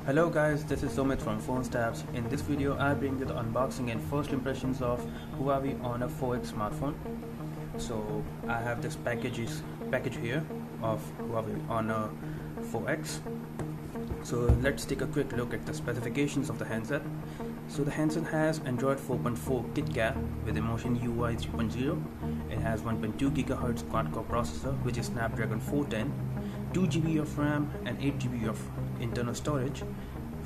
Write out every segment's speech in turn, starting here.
Hello guys, this is Sumit from Phone Stabs. In this video, I bring you the unboxing and first impressions of Huawei Honor 4X smartphone. So I have this package here of Huawei Honor 4X. So let's take a quick look at the specifications of the handset. So the handset has Android 4.4 KitKat with Emotion UI 3.0. It has 1.2 GHz quad-core processor, which is Snapdragon 410, 2 GB of RAM and 8 GB of internal storage,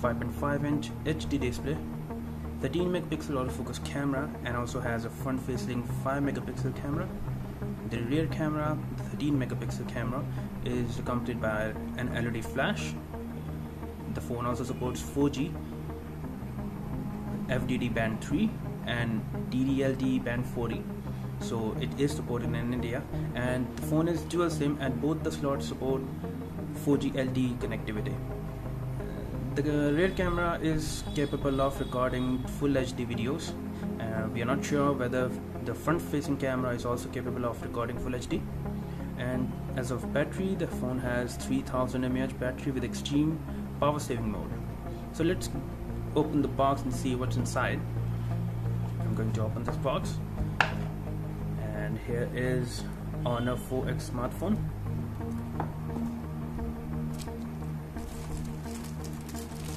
5.5-inch HD display, 13 megapixel autofocus camera, and also has a front-facing 5 megapixel camera. The rear camera, the 13 megapixel camera, is accompanied by an LED flash. The phone also supports 4G, FDD band 3 and DDLD band 40. So it is supported in India, and the phone is dual SIM and both the slots support 4G LTE connectivity. The rear camera is capable of recording full HD videos. We are not sure whether the front facing camera is also capable of recording full HD. And as of battery, the phone has 3000 mAh battery with extreme power saving mode. So let's open the box and see what's inside. I'm going to open this box, and here is Honor 4X smartphone.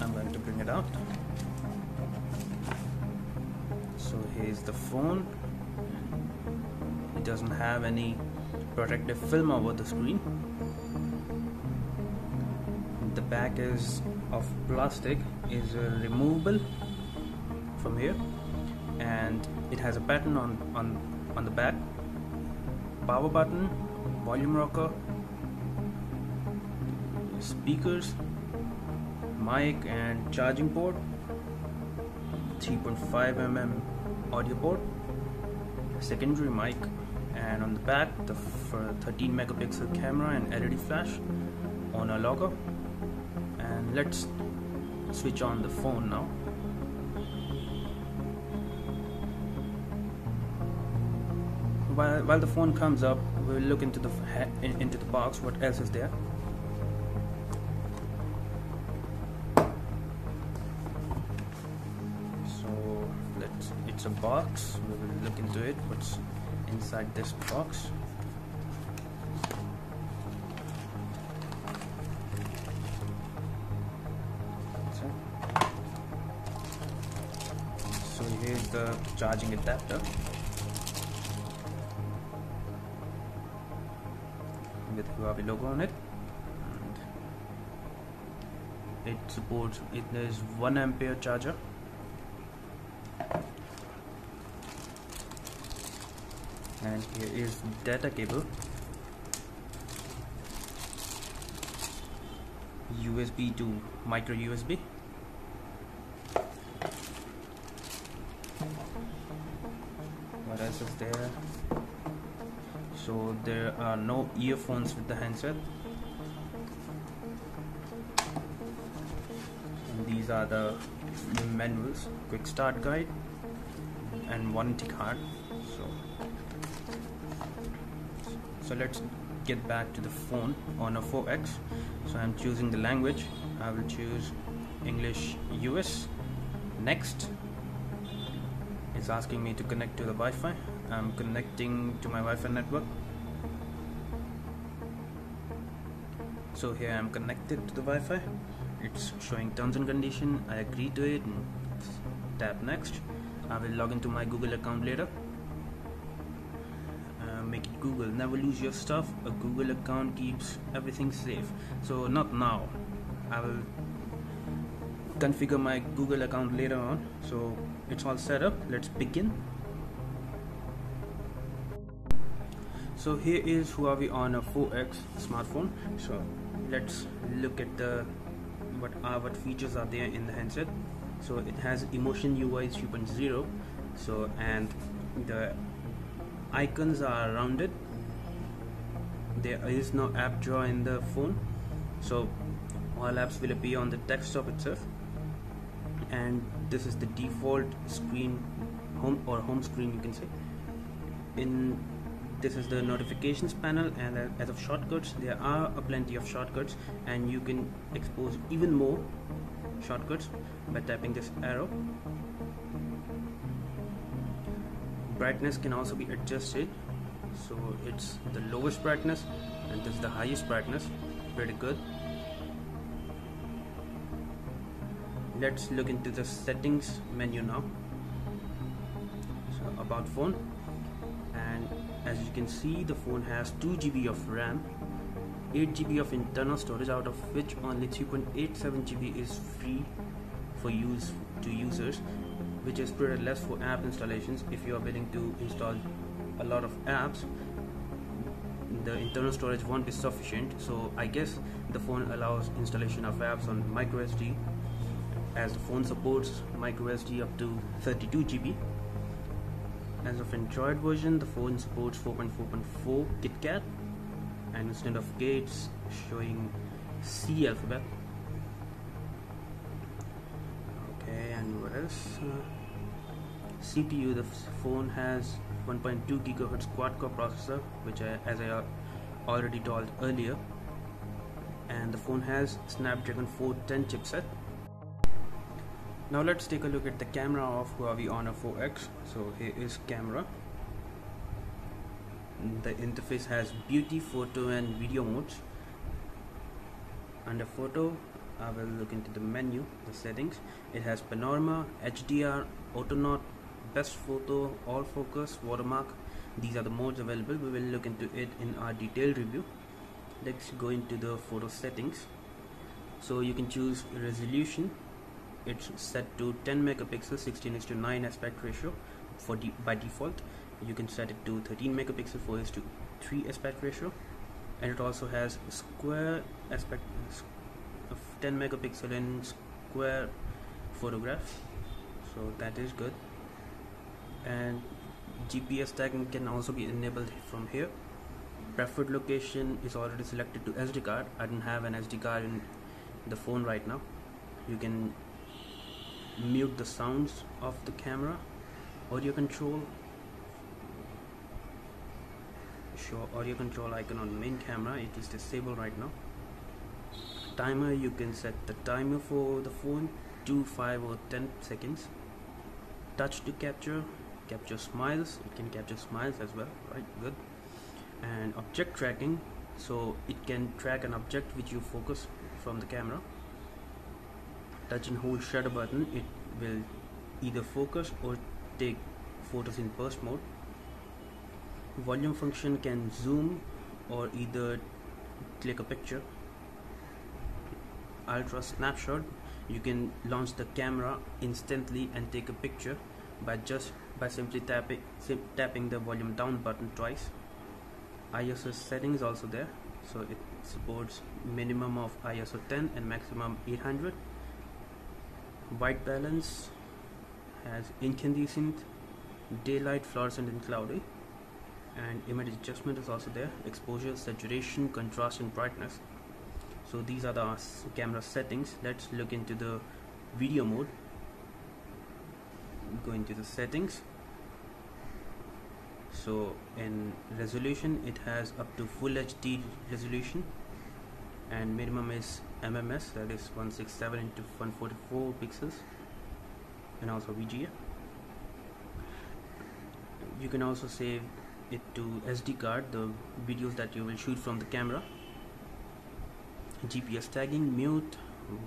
I'm going to bring it out. So here's the phone. It doesn't have any protective film over the screen. The back is of plastic, is removable from here, and it has a button on the back, power button, volume rocker, speakers, mic and charging port, 3.5 audio port, secondary mic, and on the back the 13 megapixel camera and LED flash on a logo. And let's switch on the phone now. While the phone comes up, we'll look into the box. What else is there? So it's a box. We will look into it. What's inside this box? So here's the charging adapter with Huawei logo on it, and it is 1 ampere charger, and here is data cable, USB to micro USB. What else is there? So there are no earphones with the handset. And these are the manuals, quick start guide and warranty card. So let's get back to the phone on a 4X. So I'm choosing the language. I will choose English US. Next. It's asking me to connect to the Wi-Fi. I'm connecting to my Wi-Fi network. So here I'm connected to the Wi-Fi. It's showing terms and conditions. I agree to it and tap next. I will log into my Google account later. Make it Google. Never lose your stuff. A Google account keeps everything safe. So not now. I will configure my Google account later on. So it's all set up. Let's begin. So here is Huawei Honor 4X smartphone. So let's look at what features are there in the handset. So it has Emotion UI 3.0. So and the icons are rounded. There is no app drawer in the phone. So all apps will appear on the desktop itself. And this is the default screen, home screen, you can say. This is the notifications panel, and as of shortcuts, there are plenty of shortcuts, and you can expose even more shortcuts by tapping this arrow. Brightness can also be adjusted, so it's the lowest brightness and this is the highest brightness. Pretty good. Let's look into the settings menu now. So about phone, and as you can see, the phone has 2 GB of RAM, 8 GB of internal storage, out of which only 3.87 GB is free for use to users, which is pretty less for app installations. If you are willing to install a lot of apps, the internal storage won't be sufficient. So I guess the phone allows installation of apps on microSD, as the phone supports microSD up to 32 GB. As of Android version, the phone supports 4.4.4 KitKat, and instead of K it's showing C alphabet. Okay, and what else? CPU, the phone has 1.2 GHz quad-core processor, which as I already told earlier, and the phone has Snapdragon 410 chipset. Now let's take a look at the camera of Huawei Honor 4X. So here is camera. The interface has beauty, photo and video modes. Under photo, I will look into the menu, the settings. It has panorama, HDR, auto knot, best photo, all focus, watermark. These are the modes available. We will look into it in our detailed review. Let's go into the photo settings. So you can choose resolution. It's set to 10 megapixels, 16:9 aspect ratio by default. You can set it to 13 megapixels, 4:3 aspect ratio, and it also has square aspect of 10 megapixel in square photograph, so that is good. And GPS tagging can also be enabled from here. Preferred location is already selected to SD card. I don't have an SD card in the phone right now. You can mute the sounds of the camera. Audio control, show audio control icon on main camera, it is disabled right now. Timer, you can set the timer for the phone to 5 or 10 seconds. Touch to capture smiles, it can capture smiles as well, right? Good. And object tracking, so it can track an object which you focus from the camera. Touch and hold shutter button, it will either focus or take photos in burst mode. Volume function can zoom or either click a picture. Ultra snapshot, you can launch the camera instantly and take a picture by simply tapping the volume down button twice. ISO setting is also there, so it supports minimum of ISO 10 and maximum 800. White balance has incandescent, daylight, fluorescent and cloudy, and image adjustment is also there. Exposure, saturation, contrast and brightness. So these are the camera settings. Let's look into the video mode. Go into the settings. So in resolution, it has up to full HD resolution, and minimum is MMS, that is 167 into 144 pixels, and also VGA. You can also save it to SD card, the videos that you will shoot from the camera. GPS tagging, mute,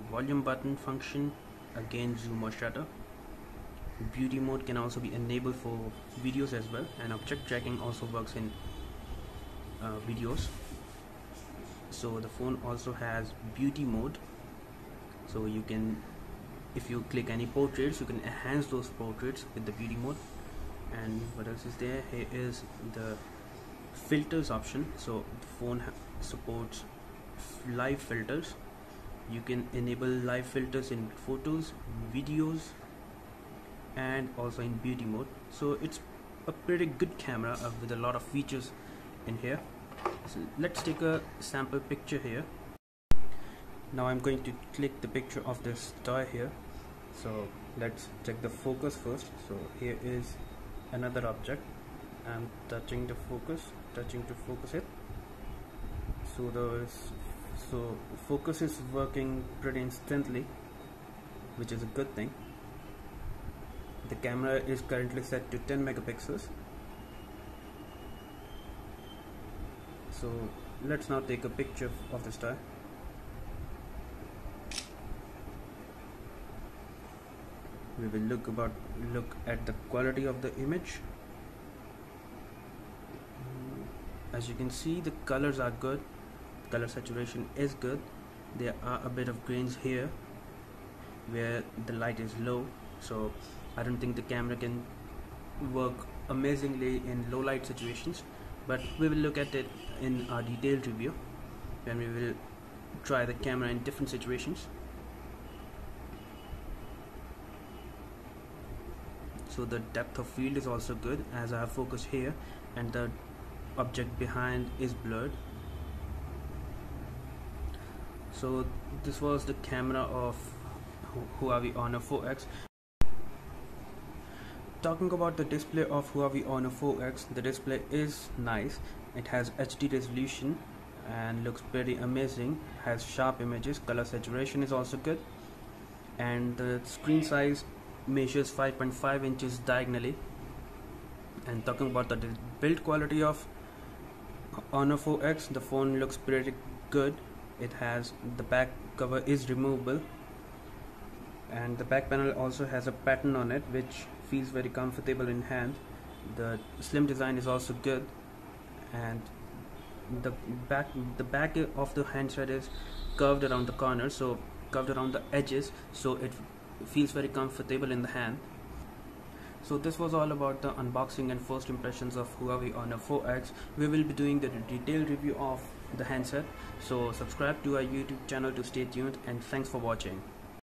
volume button function, again zoom or shutter. Beauty mode can also be enabled for videos as well, and object tracking also works in videos. So the phone also has beauty mode, so you can, if you click any portraits, you can enhance those portraits with the beauty mode. And what else is there? Here is the filters option. So the phone supports live filters. You can enable live filters in photos, videos, and also in beauty mode. So it's a pretty good camera with a lot of features in here. So let's take a sample picture here. Now I'm going to click the picture of this toy here. So let's check the focus first. So here is another object. I'm touching to focus it. So focus is working pretty instantly. which is a good thing. The camera is currently set to 10 megapixels. So let's now take a picture of this toy. We will look at the quality of the image. As you can see, the colors are good. Color saturation is good. There are a bit of grains here where the light is low, so I don't think the camera can work amazingly in low light situations, but we will look at it in our detailed review when we will try the camera in different situations. So the depth of field is also good, as I have focused here and the object behind is blurred. So this was the camera of Huawei Honor 4X. Talking about the display of Huawei Honor 4X, the display is nice. It has HD resolution and looks pretty amazing, has sharp images, color saturation is also good, and the screen size measures 5.5 inches diagonally. And talking about the build quality of Honor 4X, the phone looks pretty good. It has, the back cover is removable, and the back panel also has a pattern on it which feels very comfortable in hand. The slim design is also good, and the back of the handset is curved around the corners, so curved around the edges, so it feels very comfortable in the hand. So this was all about the unboxing and first impressions of Huawei Honor 4X. We will be doing the detailed review of the handset, so subscribe to our YouTube channel to stay tuned, and thanks for watching.